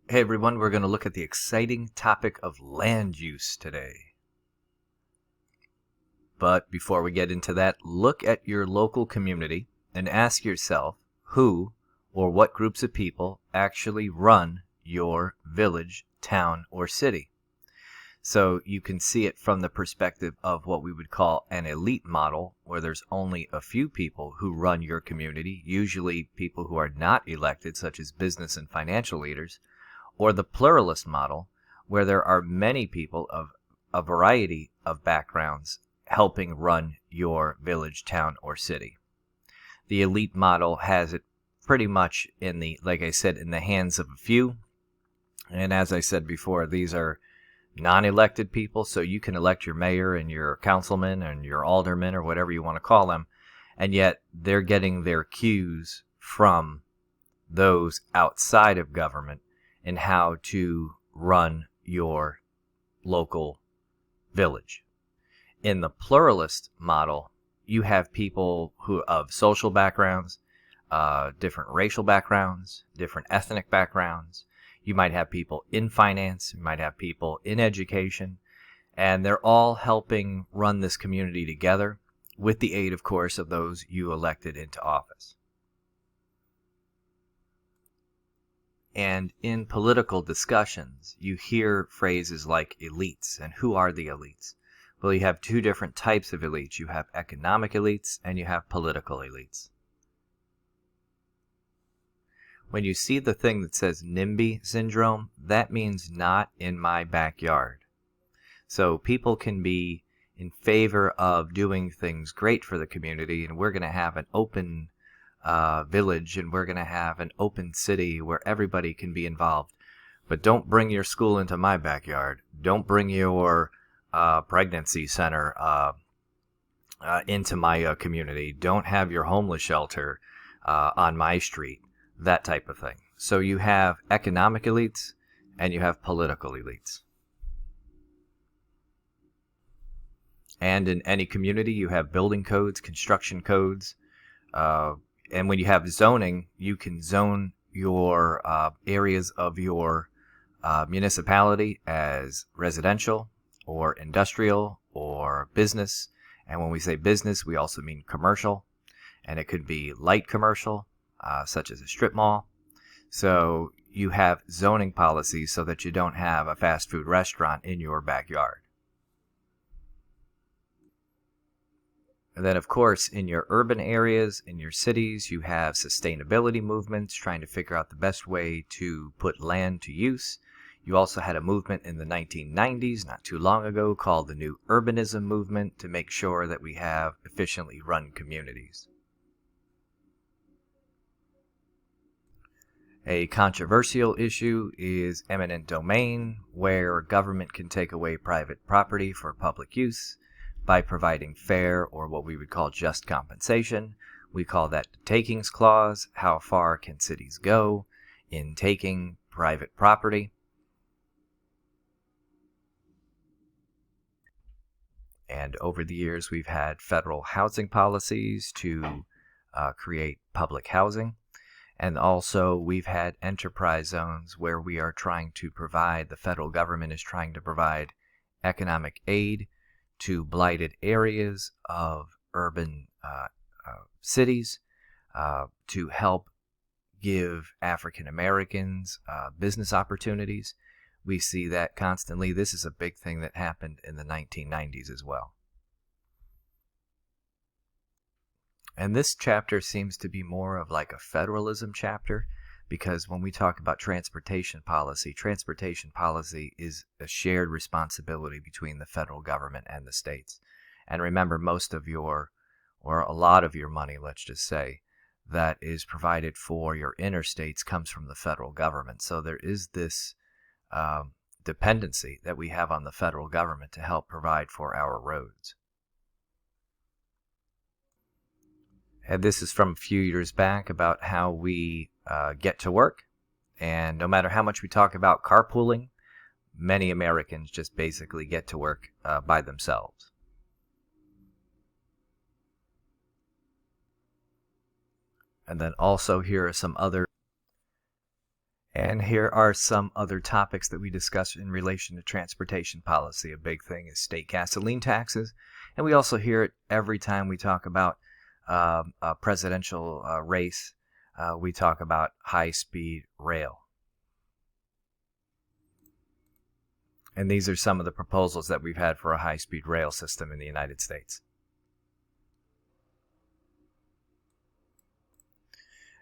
Hey everyone, we're going to look at the exciting topic of land use today. But before we get into that, look at your local community and ask yourself who or what groups of people actually run your village, town, or city. So you can see it from the perspective of what we would call an elite model, where there's only a few people who run your community, usually people who are not elected, such as business and financial leaders, or the pluralist model, where there are many people of a variety of backgrounds helping run your village, town, or city. The elite model has it pretty much like I said, in the hands of a few. And as I said before, these are non-elected people, so you can elect your mayor and your councilman and your alderman or whatever you want to call them, and yet they're getting their cues from those outside of government in how to run your local village. In the pluralist model, you have people who of social backgrounds, different racial backgrounds, different ethnic backgrounds. You might have people in finance, you might have people in education, and they're all helping run this community together with the aid, of course, of those you elected into office. And in political discussions, you hear phrases like elites. And who are the elites? Well, you have two different types of elites. You have economic elites and you have political elites. When you see the thing that says NIMBY syndrome, that means not in my backyard. So people can be in favor of doing things great for the community, and we're going to have an open village, and we're going to have an open city where everybody can be involved. But don't bring your school into my backyard. Don't bring your pregnancy center into my community. Don't have your homeless shelter on my street. That type of thing. So you have economic elites and you have political elites. And in any community, you have building codes, construction codes, and when you have zoning, you can zone your areas of your municipality as residential or industrial or business. And when we say business, we also mean commercial. And it could be light commercial, such as a strip mall. So you have zoning policies so that you don't have a fast food restaurant in your backyard. And then, of course, in your urban areas, in your cities, you have sustainability movements trying to figure out the best way to put land to use. You also had a movement in the 1990s, not too long ago, called the New Urbanism Movement to make sure that we have efficiently run communities. A controversial issue is eminent domain, where government can take away private property for public use by providing fair, or what we would call just compensation. We call that the takings clause. How far can cities go in taking private property? And over the years, we've had federal housing policies to create public housing. And also, we've had enterprise zones where we are trying to provide, the federal government is trying to provide economic aid to blighted areas of urban cities to help give African Americans business opportunities. We see that constantly. This is a big thing that happened in the 1990s as well. And this chapter seems to be more of like a federalism chapter, because when we talk about transportation policy is a shared responsibility between the federal government and the states. And remember, most of your, or a lot of your money, let's just say, that is provided for your interstates comes from the federal government. So there is this dependency that we have on the federal government to help provide for our roads. And this is from a few years back about how we get to work. And no matter how much we talk about carpooling, many Americans just basically get to work by themselves. And then also here are some other. And here are some other topics that we discuss in relation to transportation policy. A big thing is state gasoline taxes, and we also hear it every time we talk about a presidential race. We talk about high-speed rail. And these are some of the proposals that we've had for a high-speed rail system in the United States.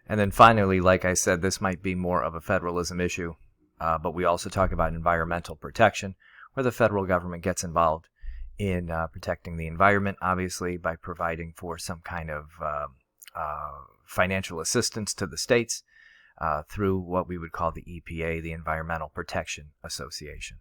And then finally, like I said, this might be more of a federalism issue, but we also talk about environmental protection, where the federal government gets involved in protecting the environment, obviously, by providing for some kind of financial assistance to the states through what we would call the EPA, the Environmental Protection Association.